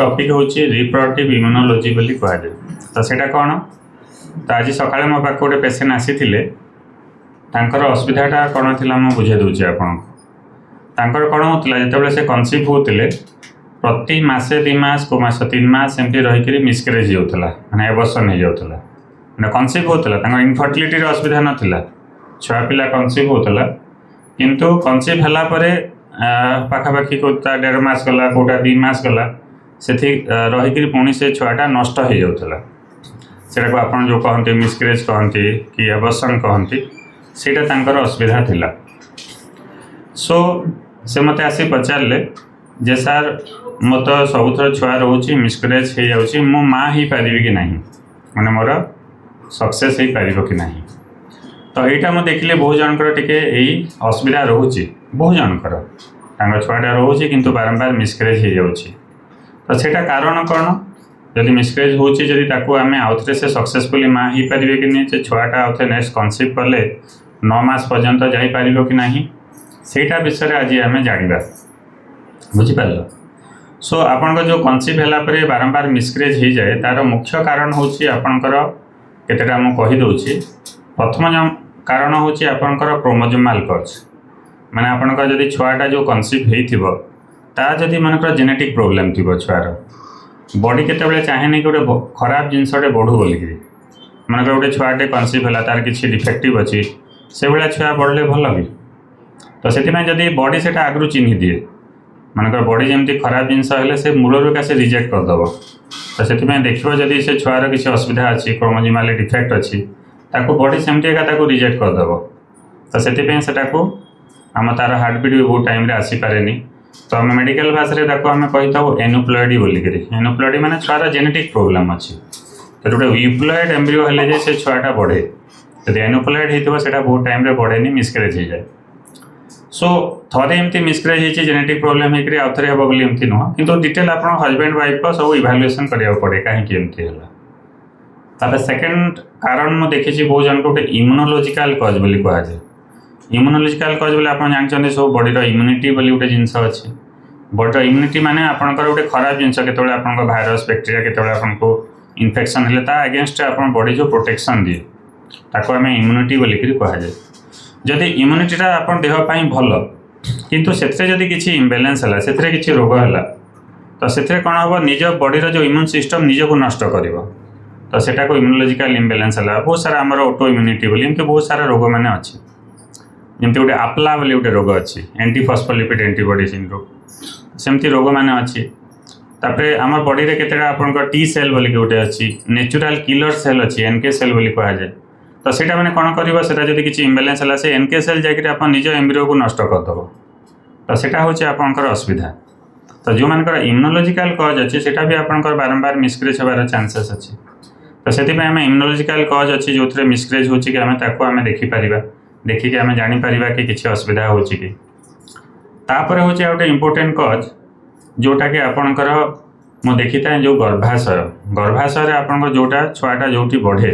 Topic होची reproductive immunology बोली कह जाए। तो सेटा कौन तो आज सकाळे मो पाख गोटे पेसेंट आसीथिले तांकर असुविधाटा कौन थिला मु बुझे दूची आपन तांकर कौन होतला जेतेबेले से कन्सीव होतले प्रति मासे 2 मास को मास 3 मास एमती रही करी मिसकैरेज होतला माने एबॉर्शन हो जाउतला माने कन्सीव होतला तांकर इनफर्टिलिटी रो असुविधा नथिला छुआ पिला कन्सीव होतला किंतु कन्सीव हला परे पाखापाखि कोता 1.5 मास गला कोटा 2 मास गला से रही करी पुणी से छुआटा नष्ट हो जाउतला सेटा को आपन जो कहते मिसकैरेज कहते कि एबॉर्शन कहते सेटा तांकर असुविधा थिला। सो से मते आसी पचारले जे सर मो तो सबुथर छुआ रोचे मिसकैरेज हो जाउची मो माँ ही पारिबी कि नहीं माने मोर सक्सेस हो पारिबो कि नहीं। तो यहाँ मुझे देखिले बहुत जनकर टिके असुविधा रोचे बहुत जनकर तांकर छुआटा रोचे किंतु बारंबार मिसकैरेज हो जाउची। तो सेटा कारण कौन जदि मिसकैरेज होची जदि ताकू आमे आउथरे से सक्सेसफुली माँ ही पारिबे कि नहीं जे छुआटा आउथे नेक्स्ट कन्सीव कले 9 मास पर्यंत जाई पारिबो कि नहीं सेटा विषय आज आमे जानिबा बुझिपार। सो आपन जो कन्सीव होला परे बारंबार मिसकैरेज हो जाए तार मुख्य कारण होची आपनकर केतेटा मु कहि दोची। प्रथम कारण होची आपनकर क्रोमोसोमाल कज माने आपनकर जदि छुआटा जो कन्सीव हेइथिबो ता जदि मानकर जेनेटिक प्रॉब्लम थिबो छुआर बॉडी केतेबेले चाहेनी गोटे खराब जिनसटे बढ़ू बोलिकी मानकर गोटे छुआटे कन्सीव होला तार किछि डिफेक्टिव अछि से भला छुआ बढ़ले भल भी। तो से जदि बॉडी सेटा आगु चिन्हि दिए मानकर बॉडी जमती खराब जिनस हेले से मूलर का से रिजेक्ट करदेव। तो से देखिए जदि से छुआर किसी असुविधा अच्छी क्रोमोसोमाल डिफेक्ट अच्छी ताको बॉडी सेमती एका रिजेक्ट करदेव। तो से आम तार हार्टबिट भी बहुत टाइम आसीपारे तो आम मेडिकल भाषा आम कही था एनुप्लॉइड बोलिक एनुप्लॉइड माने छुआर जेनेटिक प्रोब्लेम अच्छी तो गोटे यूप्लॉइड एम्ब्रियो हेले जे से छुआटा बढ़े जब एनुप्लॉइड होता है बहुत टाइम बढ़ेनि मिसकैरेज हो जाए। सो थरे एमती मिसकैरेज होती जेनेटिक प्रोब्लेम होकर आउ थे हम बोली एमती नुह किंतु डिटेल आप हजबैंड वाइफ को सब इभालुएसन करा पड़े कहीं एमती है। सेकेंड कारण मुझे देखी बहुत जन गोटे इम्यूनोलॉजिकल कज बोली कहुए। इम्यूनोलॉजिकल कज बोले आप जानते सब बॉडी इम्यूनिटी बोली गोटे जिनस अच्छी बॉडी इम्यूनिटी माने आपनकर गोटे खराब जिनस केतबेले आपनकर भाइरस बैक्टेरिया केतबेले आपनको इन्फेक्शन हेले ता अगेंस्ट आपन बॉडी जो प्रोटेक्शन दिए ताको आम इम्यूनिटी बोलिक कहुए। जदि इम्यूनिटीटा आपन देह पाई भल किंतु सेथरे जदि किछि इम्बैलेंस हला सेथरे किछि रोग हला तो सेथरे कोन होबो निज बॉडी रो जो इम्यून सिस्टम निज को नष्ट करिवो तो सेटा को इम्यूनोलॉजिकल इम्बैलेंस हला बहुत सारा हमर ऑटो इम्यूनिटी बोली एमते बहुत सारा रोग माने अछि जेमते गोटे आपला बोली गोटे रोग अछि एंटी फॉस्फोलिपिड एंटीबॉडी सिंड्रोम सेमती रोग माने अछि। तापरे हमर बॉडी रे केतेटा आपनकर टी सेल बोली गोटे अछि नेचुरल किलर सेल अछि एनके सेल बोली कहा जाय। तो सेटा माने कोन करबो सेटा जदि किछि इम्बैलेंस हला से एनके सेल जाय कि अपन निज एम्ब्रियो को नष्ट कर दबो तो सेटा होछि आपनकर असुविधा। तो जो मानकर इम्यूनोलॉजिकल कज अछि सेटा भी आपनकर बारंबार मिसकैरेज होबार चांसेस अछि। तो सेति पे हमें इम्यूनोलॉजिकल कज अछि जोथरे मिसकैरेज होछि कि हमें ताको हमें देखि परिबा देखि कि हमें जानि परिबा कि किछि असुविधा होछि कि। तापर होछि आउटे इंपोर्टेंट कज जोटा कि आपनकर मो देखिता जो गर्भाशय रे आपनकर जोटा छुआटा जोटी बढ़े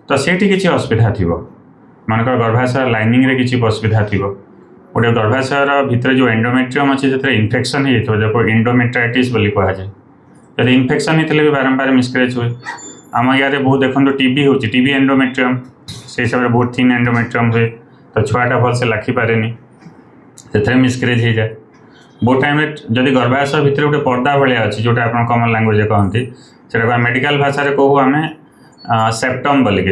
तो सेठी किसी असुविधा थी मानकर गर्भाशय लाइनिंग रे किसी असुविधा थी गोटे गर्भाशयर भितर जो एंडोमेट्रियम अच्छे से इन्फेक्शन हो जो एंडोमेट्राइटिस बोली कह जाए जब इन्फेक्शन होते भी बारंबार मिसकैरेज हुए। आम या बहुत देखो टीबी हो टीबी एंडोमेट्रियम से हिसाब से बहुत थिन एंडोमेट्रियम हुए तो छुआटा भल से लाखी पारे से मिसकैरेज हो जाए। बहुत टाइम जदि गर्भाशय भितर गोटे पर्दा भाया अच्छी जोटा आप कमन लांगुएज कहते से मेडिकल भाषा कहूँ आम सेप्टम बोलिक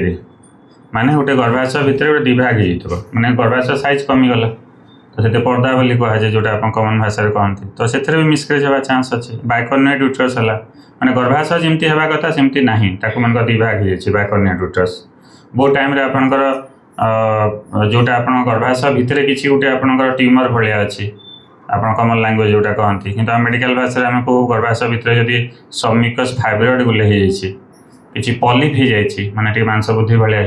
माने गोटे गर्भाशय भितर गोटे दिभाग हो माने गर्भाशय साइज कमीगला तो से पर्दा बोली कहुए जोटा आप कमन भाषा कहते तो से भी मिसकैरेज होगा चांस अच्छे। बाइकॉर्निएट यूट्रस है माने गर्भाशय जमती होगा कथा सेमती ना ताकू मान दिभाग हो बाइकॉर्निएट यूट्रस बहुत टाइम आपनकर जोटा आप गर्भाशय भितर किसी गोटे आपनकर ट्यूमर भाया अच्छी आप कमन लांगुएज जोटा कहते कि मेडिकल भाषा आम कहूँ गर्भाशय भितर जदि सबमिकस फाइब्रॉइड गुले किसी पॉलिप हो जाए माने टी मांस बुद्धि भाया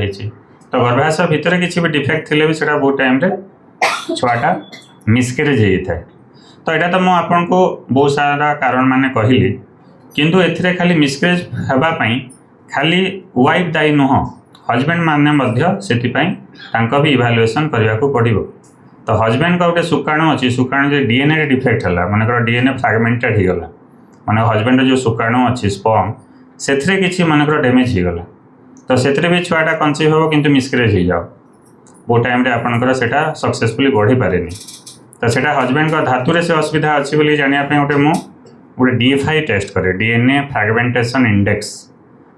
तो गर्भाशय भितर किसी भी डिफेक्ट थे भी सेटा बहुत टाइम रे छुआटा मिसकैरेज होता है। तो यहाँ तो मुझे आपन को बहुत सारा कारण माने कहली किंतु एथिरे खाली मिसकैरेज होगापाई खाली वाइफ दायी नुह हजबैंड माने से भी इभालुएसन करने को पड़ो। तो हजबैंड का गोटे शुक्राणु अच्छी शुक्राणु जो डीएनए डिफेक्ट है मनकर डीएनए फ्रागमेंटेड होगला माने हजबैंड जो शुक्राणु अच्छी स्पर्म से किसी मनकर डैमेज हो गला तो से भी छुआटा कनसीव हो कि मिसक्रेज हो जाओ वो टाइम आपंकर से सक्सेसफुली बढ़ी पारे तो से हजबैंड धातु से असुविधा अच्छी बोली जानापी गोटे गोटे डीएफआई टेस्ट करे डीएनए फ्रैगमेंटेशन इंडेक्स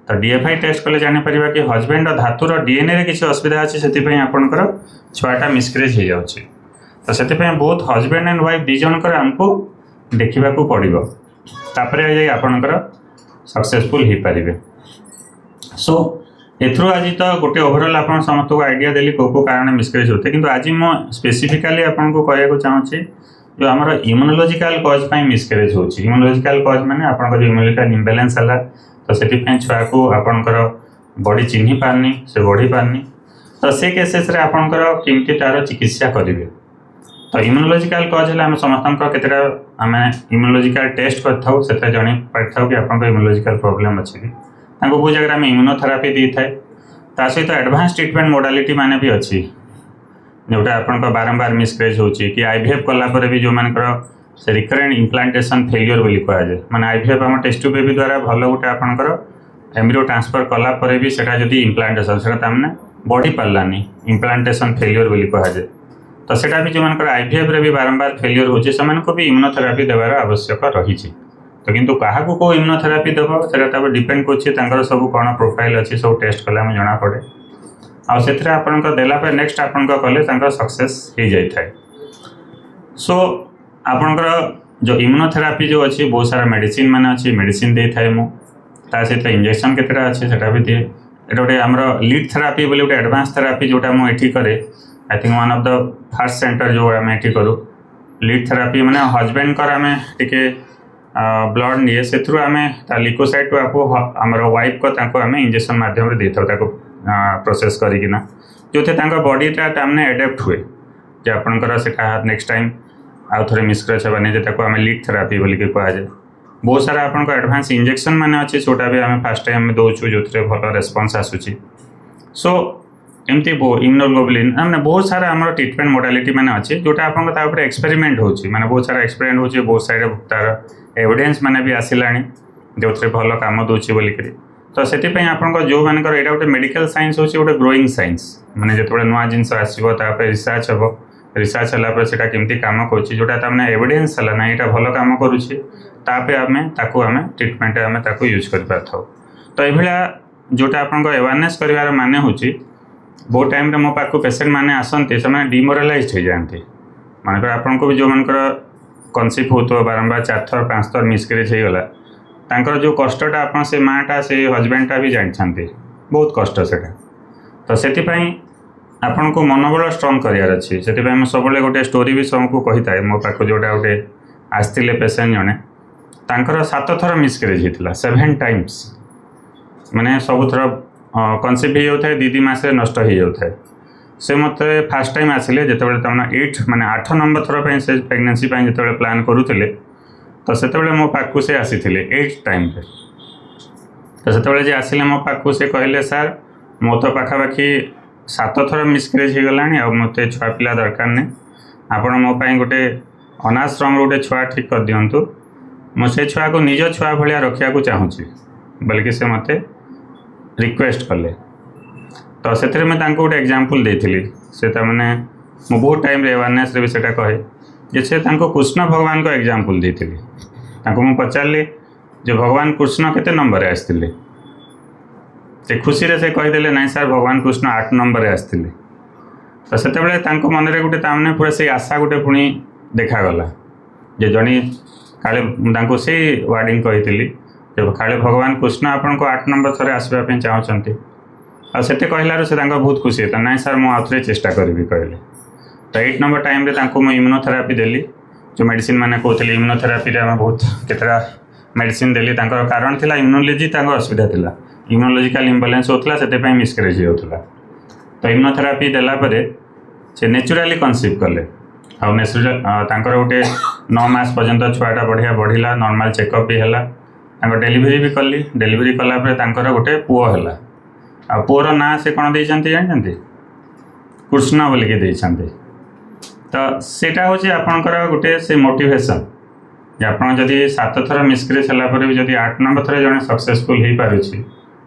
तो डीएफआई टेस्ट कले जापर कि हजबैंड धातुर डीएनए किसी असुविधा अच्छी से आपंकर छुआटा मिसक्रेज हो जाऊँगी तो से बहुत हजबैंड एंड वाइफ दी जनकर आमको देखा पड़ो तापर आपणकर सक्सेसफुल हो पारे सो एथरू आज तो गोटे ओवरऑल आप समस्त को आइडिया देली को कारण मिसक्रेज होते कि आज मो स्पेसिफिकाली आपको कहना चाहूँगी जो आम इम्यूनोलॉजिकल कॉज मिसक्रेज हो इम्यूनोलॉजिकल कॉज माने आपन जो इम्यूनिटी इम्बैलेंस है तो से छुआ को आपणकर बॉडी चिन्ह पारनी से बढ़ी पारनी तो से केसेस रे आपणकर केमती तार चिकित्सा करेंगे तो इम्यूनोलॉजिकल कॉज है आम समस्त केतटा आम इम्यूनोलॉजिकल टेस्ट करथाउ से जानी पारिथाउ कि आपन इम्यूनोलॉजिकल प्रॉब्लम अच्छी कि बहुत जगह आम इम्यूनोथेरापी दी थाए ता सहित एडवांस ट्रीटमेंट मोडालिटी माने भी अच्छी जोटा आपन बारंबार मिसक्रेज हो कि आईवीएफ कलापर भी जो मानकर से रिकरेंट इम्प्लांटेशन फेलियर बोली कहुए माने आईवीएफ आम टेस्ट ट्यूब बेबी द्वारा भल गोटे आपंकर एम्ब्रियो ट्रांसफर कलापर भी सेटा जदि इम्प्लांटेशन से बढ़ी पारानी इम्प्लांटेशन फेलियर बोली कहुए तो सेटा भी जो मानकर आईवीएफ रे भी बारंबार फेलियर होची से भी इम्यूनोथेरापी देवार आवश्यक रही तो किंतु क्या को इम्यूनोथेरापी देव से डिपेंड कर सब कौन प्रोफाइल अच्छी सब टेस्ट कले जना पड़े आउ से देला नेक्स्ट आपन कले सक्सेस हो जाए सो आपणकर जो इम्यूनोथेरापी जो अच्छी बहुत सारा मेडिसिन मान अच्छी मेडिसिन दे थाए मुझा सहित इंजेक्शन केतटा अच्छे से भी दिए ये गोटे आम लीड थेरापी बोले गोटे एडवांस थेरापी जोटा मुझे करे I think one of the first centre जो आम ये करूँ लीड थेरापी मैंने हजबैंड कर आम टे ब्लड निए से आम लिकोसाइट आपको आम वाइफ को आम इंजेक्शन मध्यम दे था प्रोसेस करना जो थे बॉडीटा मैंने एडेप्ट हुए जे आपंकर से नेक्स्ट टाइम आउ थे मिसक्रेज होगा नहीं आम लीड थेरापी बोलिक कहुए बहुत सारा आपन एडवांस इंजेक्शन मैंने अच्छे जोटा भी आम फास्ट टाइम दौचु जो भल रेस्पॉन्स आसूची सो एमती इम्यूनोग्लोबुलिन मैंने बहुत सारा आम ट्रीटमेंट मोडालिटी मैंने अच्छे जोटा आपन एक्सपेरिमेंट हो बहुत सारा एक्सपेरिमेंट हो बहुत साइड तार एविडेंस मैंने भी आसला जो भल कम दूसरी बोलिक तो से आप जो मानकर यहाँ गोटे मेडिकल साइंस हो गोटे ग्रोइंग साइंस माने जो नुआ जिनस आसो रिसर्च हम रिसर्च है से केमती कम कर एविडेंस है ना यहाँ भल कम करुच्चे आम ट्रीटमेंट आम यूज कर पार तो ये जोटा आप अवेयरनेस कर माने हूँ बहुत टाइम मो पाक पेसेंट मैंने आसती से डिमोरालाइज हो जाती मानकर आपन को भी जो मानकर कनसीव हो बारंबार 4 थर 5 थर मिसक्रेज हो गला तांकर जो कष्टटा आप से माँटा से हजबैंडटा भी जानते बहुत कष्ट से तो से आपन को मनोबल स्ट्रंग करार अच्छी से सब गोटे स्टोरी भी सबको कही था मो पाक जोटा गोटे आसते पेसेंट जड़े तांकर 7 थर मिसक्रेज होता 7 टाइम्स माने सब थर कनसीव हो जाए 2 मास नष्ट हो जाए से मत फास्ट टाइम आसिले जो 8 माने 8 नंबर थर से प्रेगनेंसी जो प्लान करुले तो से मो पाक से आसी 8 टाइम तो से आसिले मो पाक से कहले सर मो तो पाखापाखि 7 थर मिसक्रेज हो गला आ मत छुआ पिला दरकार नहीं आपण मो गोटे अनाश्रम गोटे छुआ ठीक कर दिंतु मुझे छुआ को निज छुआ भाया रखा चाहूँगी बल्कि से मत रिक्वेस्ट कले तो से गोटे एग्जाम्पल देती से मैंने मु बहुत टाइम अवेयरनेस भी से कहे जे कृष्ण भगवान को एग्जाम्पल देती मुझे पचारि जो भगवान कृष्ण केते नंबर आसते से खुशी से कहीदे ना सर भगवान कृष्ण 8 नंबर आसते तो से मन में गोटे ताने पूरा से आशा गोटे पुणी देखागला जे जनी काले से वार्डिंग कही काले भगवान कृष्ण आपन को 8 नंबर थोड़े आसवाई चाहते आते कहलार से बहुत खुशी होता ना सर मुझे चेष्टा करी कहले तो 8 नंबर टाइम मुझे इम्यूनोथेरापी देली जो मेडिसिन मैंने कहते इम्यूनोथेरापी आम बहुत केतटा मेडिसिन देली कारण था इम्यूनोलॉजी असुविधा था इम्यूनोलॉजिकल इम्बैलेंस होता से मिसक्रेज होता तो इम्यूनोथेरापी देलापर से नेचुराली कनसीव कले आर गोटे 9 मास पर्यंत छुआटा बढ़िया बढ़ला नॉर्मल चेकअप भी है डेलीवरी भी कली डेलीवरी कलापर गोटे पुओ है आ पुओर ना से कौन देते जानते कृष्ण बोलिकी देते तो सेटा हूँ आपणकर गोटे से मोटिवेशन ଆପଣ ଯଦି 7 ଥର ମିସ୍କ୍ରେଚ୍ ହେଲା ପରେ ବି ଯଦି 8 ନମ୍ବର ଥରେ ଜଣେ ସକ୍ସେସଫୁଲ୍ ହେଇପାରୁଛି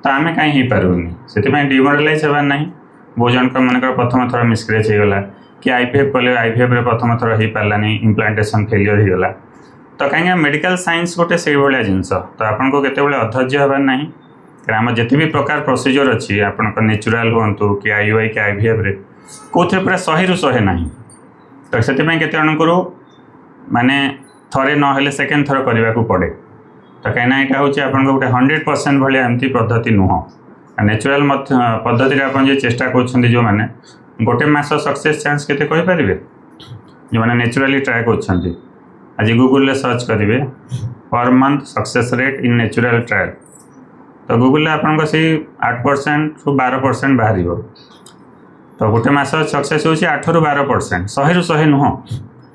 ତ ଆମେ କାହିଁ ହେଇପାରୁନି। ସେଥିପାଇଁ ଡିମୋରାଲାଇଜ୍ ହେବାର ନାହିଁ। ବହୁତ ଜଣଙ୍କ ମନେକର ପ୍ରଥମ ଥର ମିସ୍କ୍ରେଚ୍ ହେଇଗଲା କି ଆଇଭିଏଫ୍ କଲେ ଆଇଭିଏଫ୍ରେ ପ୍ରଥମ ଥର ହେଇପାରିଲାନି, ଇମ୍ପ୍ଲାଣ୍ଟେସନ୍ ଫେଲିୟର ହେଇଗଲା। ତ କାହିଁକିନା ମେଡ଼ିକାଲ ସାଇନ୍ସ ଗୋଟେ ସେଇଭଳିଆ ଜିନିଷ। ତ ଆପଣଙ୍କୁ କେତେବେଳେ ଅଧୈର୍ଯ୍ୟ ହେବାର ନାହିଁ। କାରଣ ଆମର ଯେତେ ବି ପ୍ରକାର ପ୍ରୋସିଜର ଅଛି ଆପଣଙ୍କ ନ୍ୟାଚୁରାଲ୍ ହୁଅନ୍ତୁ କି IUI କି IVFରେ କେଉଁଥିରେ ପୁରା 100ରୁ 100 ନାହିଁ। ତ ସେଥିପାଇଁ କେତେ ଜଣଙ୍କର ମାନେ ଥରେ ନହେଲେ ସେକେଣ୍ଡ ଥର କରିବାକୁ ପଡ଼େ। ତ କାହିଁକିନା ଏଇଟା ହେଉଛି ଆପଣଙ୍କ ଗୋଟେ 100% ଭଳିଆ ଏମିତି ପଦ୍ଧତି ନୁହଁ। ନ୍ୟାଚୁରାଲ୍ ପଦ୍ଧତିରେ ଆପଣ ଯେ ଚେଷ୍ଟା କରୁଛନ୍ତି ଯେଉଁମାନେ ଗୋଟେ ମାସ ସକ୍ସେସ୍ ଚାନ୍ସ କେତେ କହିପାରିବେ? ଯେଉଁମାନେ ନ୍ୟାଚୁରାଲି ଟ୍ରାଏ କରୁଛନ୍ତି ଆଜି ଗୁଗୁଲରେ ସର୍ଚ୍ଚ କରିବେ per month success rate in natural trial. ତ ଗୁଗୁଲରେ ଆପଣଙ୍କ ସେଇ 8%ରୁ 12% ବାହାରିବ। ତ ଗୋଟେ ମାସ ସକ୍ସେସ୍ ହେଉଛି 8ରୁ 12%, 100ରୁ 100 ନୁହଁ।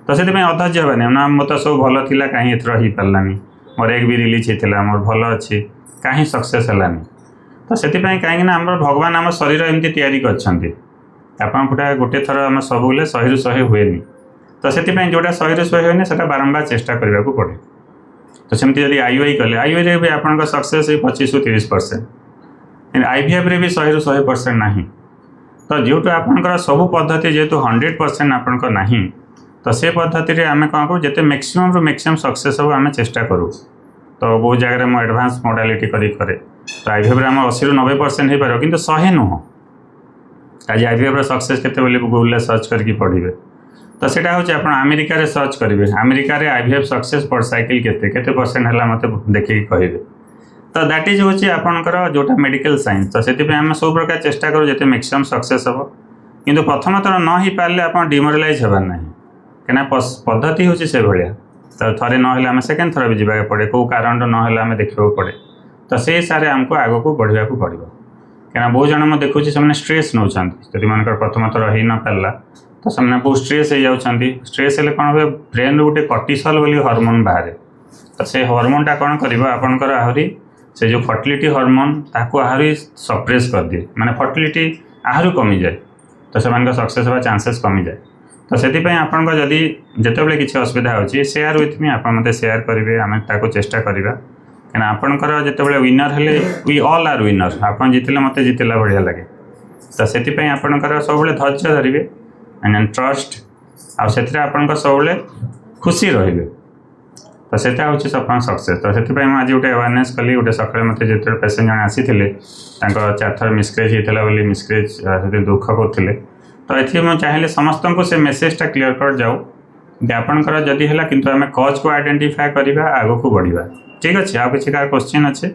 ତ ସେଥିପାଇଁ ଅଧୈର୍ଯ୍ୟ ହେବାନି ନା ମୋର ତ ସବୁ ଭଲ ଥିଲା କାହିଁ ଏଥର ହେଇପାରିଲାନି, ମୋର ଏକ ବି ରିଲିଜ୍ ହେଇଥିଲା, ମୋର ଭଲ ଅଛି, କାହିଁ ସକ୍ସେସ୍ ହେଲାନି। ତ ସେଥିପାଇଁ କାହିଁକିନା ଆମର ଭଗବାନ ଆମ ଶରୀର ଏମିତି ତିଆରି କରିଛନ୍ତି। ଆପଣ ଗୋଟେ ଥର ଆମ ସବୁବେଳେ 100ରୁ 100 ହୁଏନି। ତ ସେଥିପାଇଁ ଯେଉଁଟା 100ରୁ 100 ହୁଏନି ସେଟା ବାରମ୍ବାର ଚେଷ୍ଟା କରିବାକୁ ପଡ଼େ। ତ ସେମିତି ଯଦି IUI କଲେ IUIରେ ବି ଆପଣଙ୍କ ସକ୍ସେସ୍ 25ରୁ 30%, କିନ୍ତୁ IVFରେ ବି 100ରୁ 100% ନାହିଁ। ତ ଯେଉଁଠୁ ଆପଣଙ୍କର ସବୁ ପଦ୍ଧତି ଯେହେତୁ 100% ଆପଣଙ୍କ ନାହିଁ, ତ ସେ ପଦ୍ଧତିରେ ଆମେ କ'ଣ କରୁ ଯେତେ ମ୍ୟାକ୍ସିମମ୍ରୁ ମ୍ୟାକ୍ସିମମ୍ ସକ୍ସେସ୍ ହେବ ଆମେ ଚେଷ୍ଟା କରୁ। ତ ବହୁତ ଜାଗାରେ ମୁଁ ଆଡ଼ଭାନ୍ସ ମଡାଲିଟି କରେ। ତ IVFରେ ଆମର 80ରୁ 90% ହେଇପାରିବ, କିନ୍ତୁ 100 ନୁହଁ। ଆଜି IVFର ସକ୍ସେସ୍ କେତେ ବୋଲି ଗୁଗୁଲରେ ସର୍ଚ୍ଚ କରିକି ପଢ଼ିବେ। ତ ସେଇଟା ହେଉଛି ଆପଣ ଆମେରିକାରେ ସର୍ଚ୍ଚ କରିବେ, ଆମେରିକାରେ IVF ସକ୍ସେସ୍ ପର୍ ସାଇକେଲ କେତେ ପରସେଣ୍ଟ ହେଲା ମୋତେ ଦେଖିକି କହିବେ। ତ ଦ୍ୟାଟ୍ ଇଜ୍ ହେଉଛି ଆପଣଙ୍କର ଯେଉଁଟା ମେଡ଼ିକାଲ ସାଇନ୍ସ। ତ ସେଥିପାଇଁ ଆମେ ସବୁ ପ୍ରକାର ଚେଷ୍ଟା କରୁ ଯେତେ ମ୍ୟାକ୍ସିମମ୍ ସକ୍ସେସ୍ ହେବ। କିନ୍ତୁ ପ୍ରଥମ ଥର ନ ହେଇପାରିଲେ ଆପଣ ଡିମୋରାଲାଇଜ୍ ହେବାର ନାହିଁ, କାହିଁକିନା ପଦ୍ଧତି ହେଉଛି ସେଭଳିଆ। ତ ଥରେ ନହେଲେ ଆମେ ସେକେଣ୍ଡ ଥର ବି ଯିବାକୁ ପଡ଼େ, କେଉଁ କାରଣରୁ ନହେଲେ ଆମେ ଦେଖିବାକୁ ପଡ଼େ। ତ ସେଇ ହିସାବରେ ଆମକୁ ଆଗକୁ ବଢ଼ିବାକୁ ପଡ଼ିବ। କାହିଁକିନା ବହୁତ ଜଣ ମୁଁ ଦେଖୁଛି ସେମାନେ ଷ୍ଟ୍ରେସ୍ ନେଉଛନ୍ତି। ଯଦି ମନେକର ପ୍ରଥମ ଥର ହେଇନପାରିଲା ତ ସେମାନେ ବହୁତ ଷ୍ଟ୍ରେସ୍ ହେଇଯାଉଛନ୍ତି। ଷ୍ଟ୍ରେସ୍ ହେଲେ କ'ଣ ହୁଏ, ବ୍ରେନ୍ରୁ ଗୋଟେ କର୍ଟିସଲ୍ ବୋଲି ହରମୋନ୍ ବାହାରେ। ତ ସେ ହରମୋନ୍ଟା କ'ଣ କରିବ ଆପଣଙ୍କର ଆହୁରି ସେ ଯେଉଁ ଫର୍ଟିଲିଟି ହରମୋନ୍ ତାକୁ ଆହୁରି ସପ୍ରେସ୍ କରିଦିଏ, ମାନେ ଫର୍ଟିଲିଟି ଆହୁରି କମିଯାଏ। ତ ସେମାନଙ୍କ ସକ୍ସେସ୍ ହେବା ଚାନ୍ସେସ୍ କମିଯାଏ। ତ ସେଥିପାଇଁ ଆପଣଙ୍କ ଯଦି ଯେତେବେଳେ କିଛି ଅସୁବିଧା ହେଉଛି ସେୟାର ୱିଥ୍ ମି, ଆପଣ ମୋତେ ସେୟାର କରିବେ, ଆମେ ତାକୁ ଚେଷ୍ଟା କରିବା। କାହିଁକିନା ଆପଣଙ୍କର ଯେତେବେଳେ ୱିନର୍ ହେଲେ ୱି ଅଲ୍ ଆର୍ ୱିନର୍, ଆପଣ ଜିତିଲେ ମୋତେ ଜିତିଲା ଭଳିଆ ଲାଗେ। ତ ସେଥିପାଇଁ ଆପଣଙ୍କର ସବୁବେଳେ ଧୈର୍ଯ୍ୟ ଧରିବେ ଆଣ୍ଡ ଟ୍ରଷ୍ଟ, ଆଉ ସେଥିରେ ଆପଣଙ୍କ ସବୁବେଳେ ଖୁସି ରହିବେ। ତ ସେଇଟା ହେଉଛି ଆପଣ ସକ୍ସେସ୍। ତ ସେଥିପାଇଁ ମୁଁ ଆଜି ଗୋଟେ ଆୱାରନେସ୍ କଲି। ଗୋଟେ ସକାଳେ ମୋତେ ଯେତେବେଳେ ପେସେଣ୍ଟ ଜଣେ ଆସିଥିଲେ ତାଙ୍କ 4 ଥର ମିସ୍କ୍ରେଚ୍ ହେଇଥିଲା ବୋଲି ସେଥିରେ ଦୁଃଖ କରୁଥିଲେ। ତ ଏଥିରେ ମୁଁ ଚାହିଁଲେ ସମସ୍ତଙ୍କୁ ସେ ମେସେଜଟା କ୍ଲିୟର କଟ୍ ଯାଉ ଯେ ଆପଣଙ୍କର ଯଦି ହେଲା କିନ୍ତୁ ଆମେ କଜ୍କୁ ଆଇଡେଣ୍ଟିଫାଏ କରିବା, ଆଗକୁ ବଢ଼ିବା। ଠିକ୍ ଅଛି, ଆଉ କିଛି କାହାର କ୍ୱେଶ୍ଚିନ୍ ଅଛି?